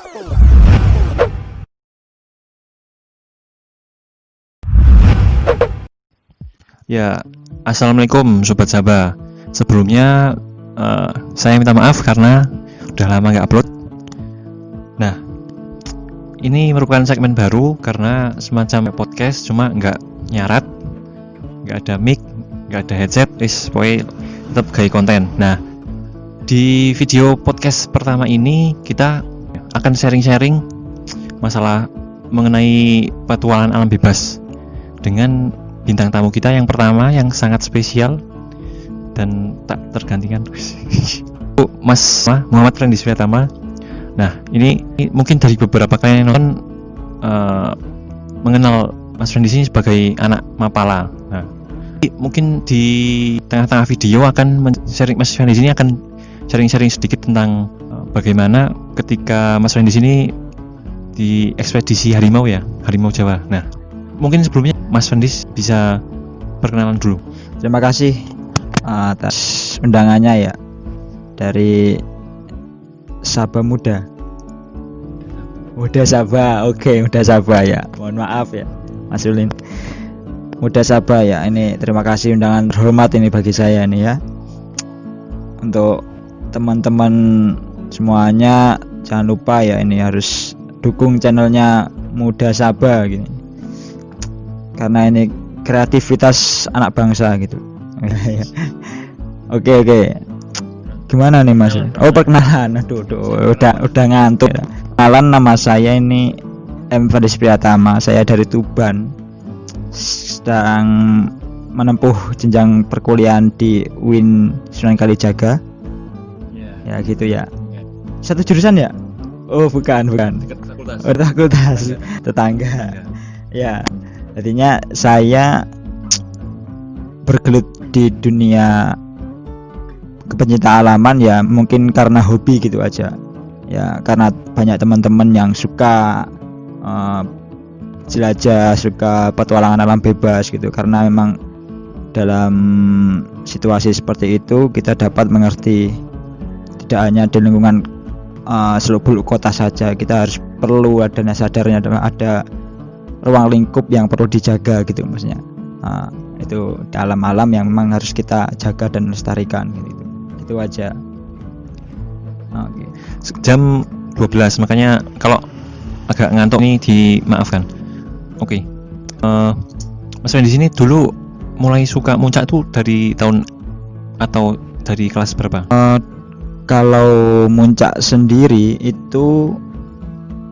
Ya, assalamualaikum Sobat Sabah. Sebelumnya saya minta maaf karena udah lama nggak upload. Nah, ini merupakan segmen baru karena semacam podcast, cuma nggak nyarat, nggak ada mic, nggak ada headset, pokoknya tetap gaya konten. Nah, di video podcast pertama ini kita akan sharing-sharing masalah mengenai petualangan alam bebas dengan bintang tamu kita yang pertama yang sangat spesial dan tak tergantikan, Mas Muhammad Frendis Pratama. Nah, ini mungkin dari beberapa kalian yang nonton mengenal Mas Frendis ini sebagai anak Mapala. Nah, mungkin di tengah-tengah video akan sharing, Mas Frendis ini akan sharing-sharing sedikit tentang bagaimana ketika Mas Frendis ini di ekspedisi harimau Jawa. Nah, mungkin sebelumnya Mas Frendis bisa perkenalan dulu. Terima kasih atas undangannya ya dari Sabah Muda Sabah. Oke, Muda Sabah ya. Mohon maaf ya Mas Ulin. Muda Sabah ya. Ini terima kasih undangan terhormat ini bagi saya nih ya. Untuk teman-teman semuanya jangan lupa ya, ini harus dukung channelnya Muda Sabah gini. Karena ini kreativitas anak bangsa gitu. Oke. Gimana nih Mas? Oh, perkenalan. Aduh, udah ngantuk. Perkenalan, nama saya ini M. Frendis Pratama. Saya dari Tuban. Sedang menempuh jenjang perkuliahan di UIN Sunan Kalijaga. Ya gitu ya. Satu jurusan ya? Oh, bukan. Fakultas. Tetangga. Ya. Artinya saya bergelut di dunia kepencintaan alaman ya, mungkin karena hobi gitu aja ya, karena banyak teman-teman yang suka jelajah, suka petualangan alam bebas gitu. Karena memang dalam situasi seperti itu kita dapat mengerti tidak hanya di lingkungan selubul kota saja, kita harus perlu adanya sadarnya ada ruang lingkup yang perlu dijaga gitu maksudnya. Itu dalam alam yang memang harus kita jaga dan lestarikan gitu. Itu aja. Oke. Jam 12, makanya kalau agak ngantuk nih dimaafkan. Oke. Mas Frendis ini dulu mulai suka muncak tuh dari tahun atau dari kelas berapa? Kalau muncak sendiri itu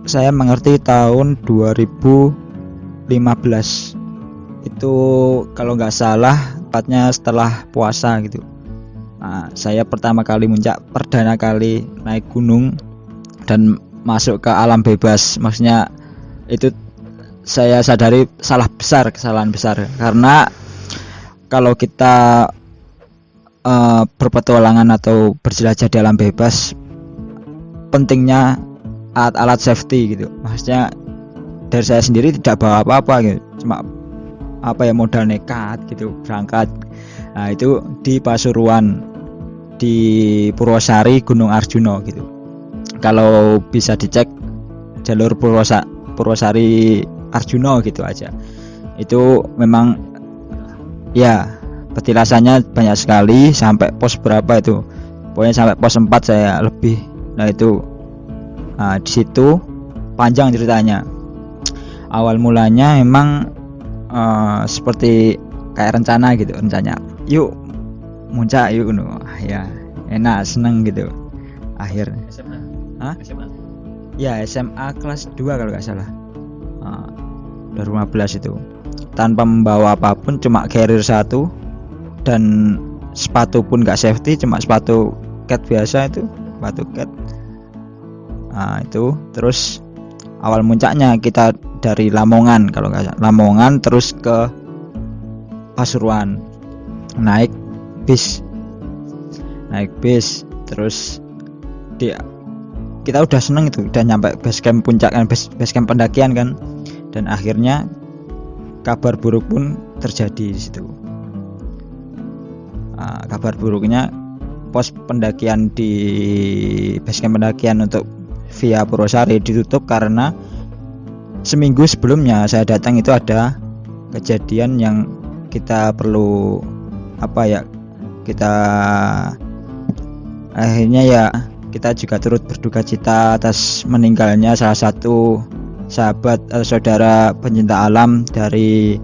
saya mengerti tahun 2015. Itu kalau nggak salah tepatnya setelah puasa gitu. Nah, saya pertama kali muncak, perdana kali naik gunung dan masuk ke alam bebas. Maksudnya itu saya sadari kesalahan besar, karena kalau kita berpetualangan atau berjelajah di alam bebas, pentingnya alat-alat safety gitu. Maksudnya dari saya sendiri tidak bawa apa-apa gitu, cuma modal nekat gitu berangkat. Nah, itu di Pasuruan, di Purwosari, Gunung Arjuna gitu. Kalau bisa dicek jalur Purwosari Arjuna gitu aja. Itu memang ya petilasannya banyak sekali, sampai pos berapa itu. Pokoknya sampai pos 4 saya lebih. Nah, itu di situ panjang ceritanya. Awal mulanya memang seperti kayak rencana gitu, yuk muncak yuk ya, enak, seneng gitu. Akhir SMA. Ya, SMA kelas 2 kalau nggak salah. 2015 itu tanpa membawa apapun, cuma carrier 1 dan sepatu pun nggak safety, cuma sepatu cat biasa itu, sepatu cat. Itu terus awal muncaknya kita dari Lamongan kalau nggak salah, Lamongan terus ke Pasuruan, naik bis terus kita udah seneng itu, udah nyampe base camp puncak kan, base camp pendakian kan, dan akhirnya kabar buruk pun terjadi di situ. Kabar buruknya pos pendakian di base camp pendakian untuk Via Purwosari ditutup karena seminggu sebelumnya saya datang itu ada kejadian yang kita perlu kita akhirnya ya kita juga turut berduka cita atas meninggalnya salah satu sahabat atau saudara pencinta alam dari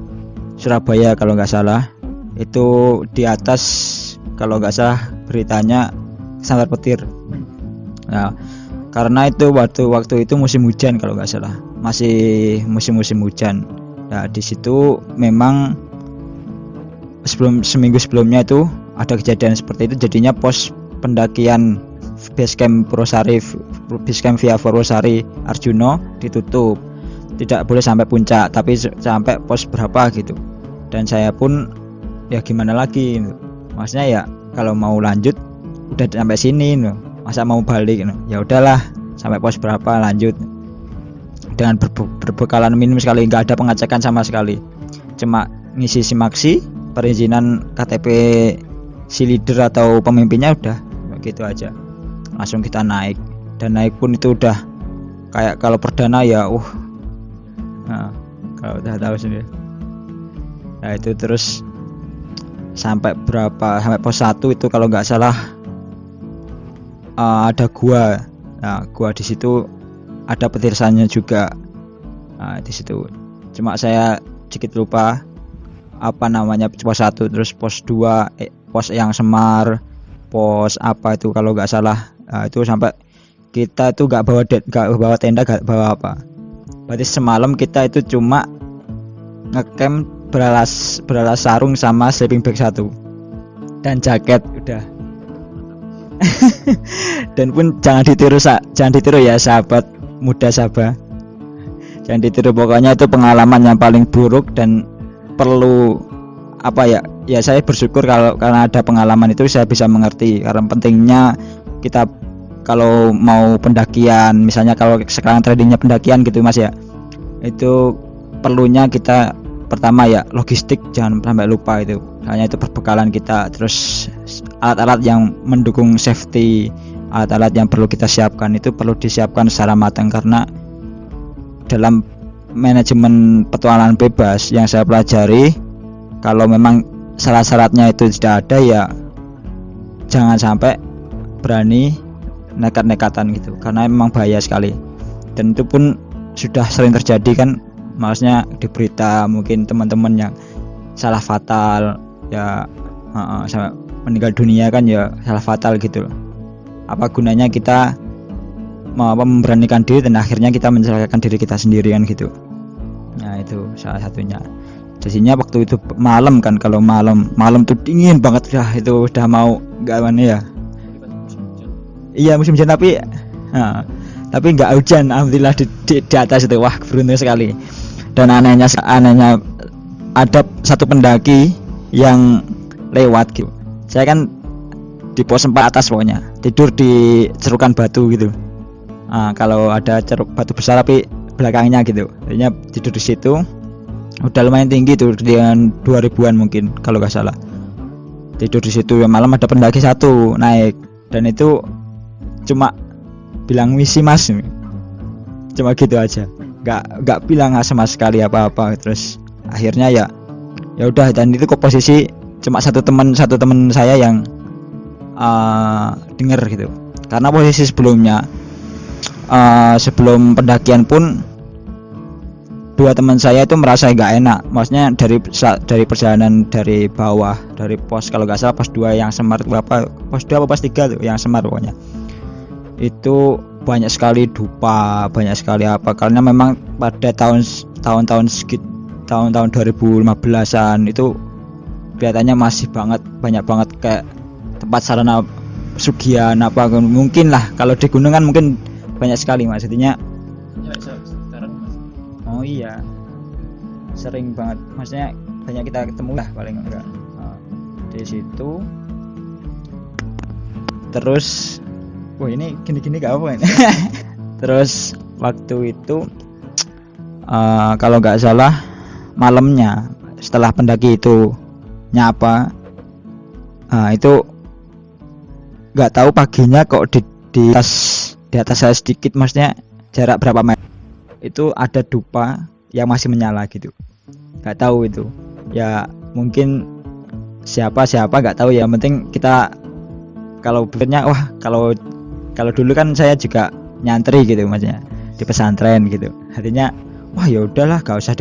Surabaya kalau nggak salah. Itu di atas kalau nggak salah beritanya sambar petir. Nah, karena itu waktu itu musim hujan kalau nggak salah, masih musim hujan. Nah, di situ memang seminggu sebelumnya itu ada kejadian seperti itu, jadinya pos pendakian basecamp via Purwosari Arjuno ditutup, tidak boleh sampai puncak tapi sampai pos berapa gitu. Dan saya pun ya gimana lagi, maksudnya ya kalau mau lanjut udah sampai sini, masa mau balik, ya udahlah sampai pos berapa lanjut dengan berbekalan minim sekali, nggak ada pengecekan sama sekali, cuma ngisi simaksi, perizinan KTP si leader atau pemimpinnya, udah gitu aja langsung kita naik. Dan naik pun itu udah kayak kalau perdana ya nah, kalau udah tahu sendiri. Nah itu terus sampai pos 1 itu kalau nggak salah ada gua. Nah gua di situ ada petirsannya juga. Nah di situ cuma saya sedikit lupa apa namanya pos 1, terus pos 2 pos yang Semar, pos apa itu kalau nggak salah. Nah, itu sampai kita itu nggak bawa tenda, nggak bawa apa. Berarti semalam kita itu cuma ngecamp beralas sarung sama sleeping bag 1 dan jaket udah. Dan pun jangan ditiru ya sahabat muda Sabah, jangan ditiru, pokoknya itu pengalaman yang paling buruk. Dan perlu ya saya bersyukur karena ada pengalaman itu saya bisa mengerti karena pentingnya kita kalau mau pendakian, misalnya kalau sekarang tradingnya pendakian gitu Mas ya, itu perlunya kita pertama ya logistik, jangan sampai lupa itu, hanya itu perbekalan kita, terus alat-alat yang mendukung safety, alat-alat yang perlu kita siapkan itu perlu disiapkan secara matang. Karena dalam manajemen petualangan bebas yang saya pelajari, kalau memang syarat-syaratnya itu tidak ada ya jangan sampai berani nekat-nekatan gitu, karena memang bahaya sekali. Dan itu pun sudah sering terjadi kan, maksudnya di berita mungkin teman-teman yang salah fatal ya, sampai meninggal dunia kan ya salah fatal gitu. Apa gunanya kita memberanikan diri dan akhirnya kita mencelakakan diri kita sendiri kan gitu. Nah itu salah satunya. Jadinya waktu itu malam kan, kalau malam tuh dingin banget, itu udah mau nggak mana ya. Iya musim hujan tapi nggak hujan, alhamdulillah di atas itu. Wah beruntung sekali. Dan anehnya ada satu pendaki yang lewat gitu. Saya kan di pos 4 atas pokoknya, tidur di cerukan batu gitu. Kalau ada ceruk batu besar tapi belakangnya gitu, jadinya tidur di situ. Udah lumayan tinggi tuh, dengan 2000-an mungkin kalau nggak salah. Tidur di situ, malam ada pendaki satu naik, dan itu cuma bilang misi mas, cuma gitu aja, nggak bilang sama sekali apa-apa. Terus akhirnya ya udah, dan itu kok posisi cuma satu teman saya yang denger gitu. Karena posisi sebelumnya sebelum pendakian pun dua teman saya itu merasa nggak enak, maksudnya dari perjalanan dari bawah, dari pos kalau nggak salah pos 2 yang Semar, pos 2 apa pos 3 tuh yang Semar pokoknya. Itu banyak sekali dupa, banyak sekali apa, karena memang pada tahun-tahun 2015-an itu kelihatannya masih banyak banget kayak tempat sarana pesugihan apa, mungkin lah kalau di gunung kan mungkin banyak sekali maksudnya. Oh iya, sering banget, maksudnya banyak kita ketemu lah paling enggak di situ. Terus ini gini gak apa ini. Terus waktu itu kalau nggak salah malamnya setelah pendaki itu nyapa, itu nggak tahu paginya kok di atas di atas saya sedikit, maksudnya jarak berapa meter itu ada dupa yang masih menyala gitu. Nggak tahu itu ya, mungkin siapa nggak tahu ya. Yang penting kita kalau pikirnya wah, kalau dulu kan saya juga nyantri gitu, maksudnya di pesantren gitu, artinya wah ya udahlah, gak usah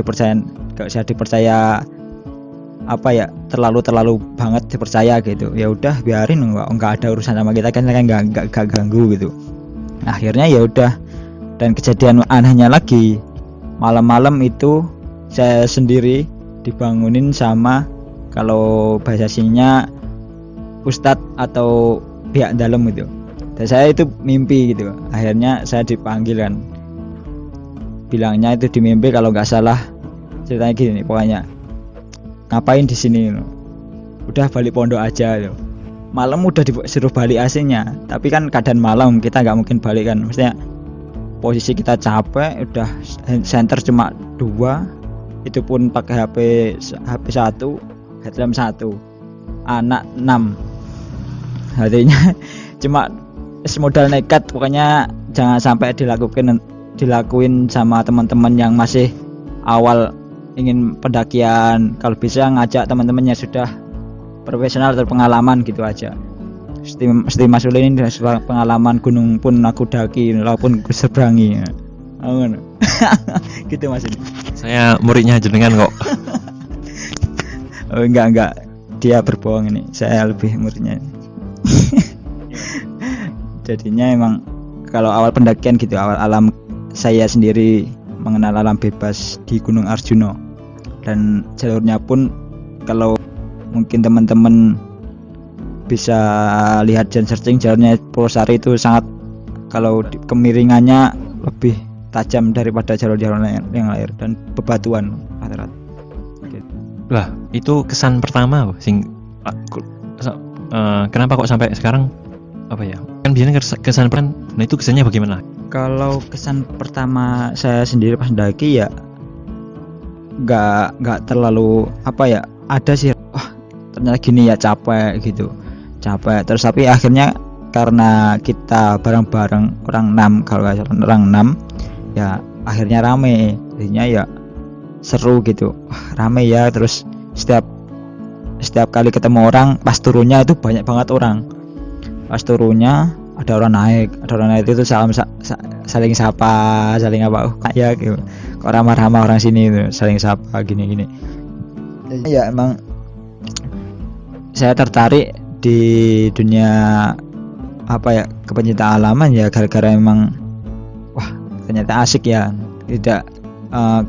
dipercaya apa ya, terlalu banget dipercaya gitu. Ya udah biarin, nggak ada urusan sama kita kan nggak ganggu gitu. Akhirnya ya udah. Dan kejadian anehnya lagi, malam-malam itu saya sendiri dibangunin sama, kalau bahasa sininya, ustadz atau pihak dalam gitu. Dan saya itu mimpi gitu. Akhirnya saya dipanggil kan, bilangnya itu di mimpi kalau nggak salah ceritanya gini, pokoknya ngapain di sini, udah balik pondok aja loh. Malam udah disuruh balik AC-nya, tapi kan keadaan malam kita nggak mungkin balik kan, maksudnya posisi kita capek, udah center cuma 2, itu pun pakai HP 1, headlamp 1, anak 6, artinya cuma modal nekat. Pokoknya jangan sampai dilakuin sama teman-teman yang masih awal ingin pendakian. Kalau bisa ngajak teman-teman yang sudah profesional atau pengalaman gitu aja. Mesti Mas Uli ini pengalaman gunung pun aku daki, walaupun aku seberangi. Gitu Mas ini. Saya muridnya jenengan kok. Oh, enggak, dia berbohong ini, saya lebih muridnya. Jadinya emang kalau awal pendakian gitu, awal alam saya sendiri mengenal alam bebas di Gunung Arjuna. Dan jalurnya pun kalau mungkin teman-teman bisa lihat dan searching, jalurnya Purwosari itu sangat, kalau kemiringannya lebih tajam daripada jalur-jalur yang lain, dan bebatuan rata-rata. Lah, itu kesan pertama kenapa kok sampai sekarang apa ya? Kan biasanya kesan pertama, nah itu kesannya bagaimana? Kalau kesan pertama saya sendiri pas mendaki ya nggak terlalu apa ya, ada sih, wah ternyata gini ya, capek gitu, terus tapi akhirnya karena kita bareng-bareng orang 6, kalau nggak salah orang 6 ya, akhirnya rame, akhirnya ya seru gitu. Wah, rame ya. Terus setiap kali ketemu orang, pas turunnya itu banyak banget orang. Pas turunnya ada orang naik itu saling sapa, saling apa, ya gitu. Kok ramah-ramah orang sini itu, saling sapa gini. Ya emang saya tertarik di dunia apa ya, kepencinta alaman ya, gara-gara emang wah ternyata asik ya. Tidak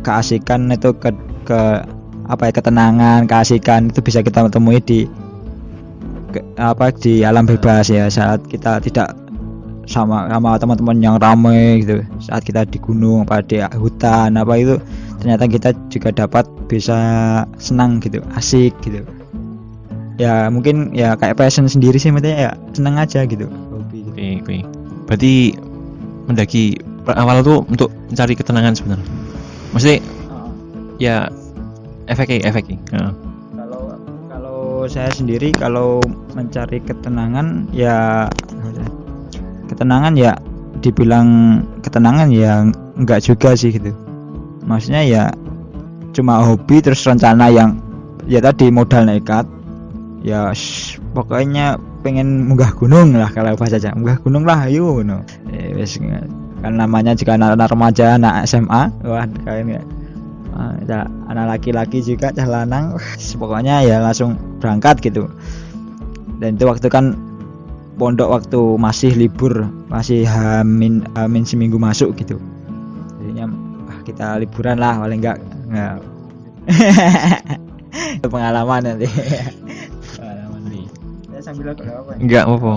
keasikan itu ke apa ya, ketenangan, keasikan itu bisa kita temui di alam bebas ya, saat kita tidak sama teman-teman yang ramai gitu, saat kita di gunung apa di hutan apa itu, ternyata kita juga dapat bisa senang gitu, asik gitu ya. Mungkin ya kayak passion sendiri sih, maksudnya ya senang aja gitu, hobi gitu. Oke. Berarti mendaki awal tuh untuk mencari ketenangan sebenarnya, maksudnya ya efeknya. Kalau saya sendiri kalau mencari ketenangan ya dibilang ketenangan ya enggak juga sih gitu, maksudnya ya cuma hobi, terus rencana yang ya tadi modal nekat ya, pokoknya pengen munggah gunung lah, kalau bahasa aja munggah gunung lah, ayo no. Kan namanya juga anak remaja, anak SMA, wah kalian ya anak laki-laki juga cah lanang, pokoknya ya langsung berangkat gitu. Dan itu waktu kan pondok waktu masih libur, masih hamin seminggu masuk gitu, jadinya kita liburan lah paling enggak pengalaman nanti. Pengalaman nih. Saya sambil apa? Enggak apa-apa.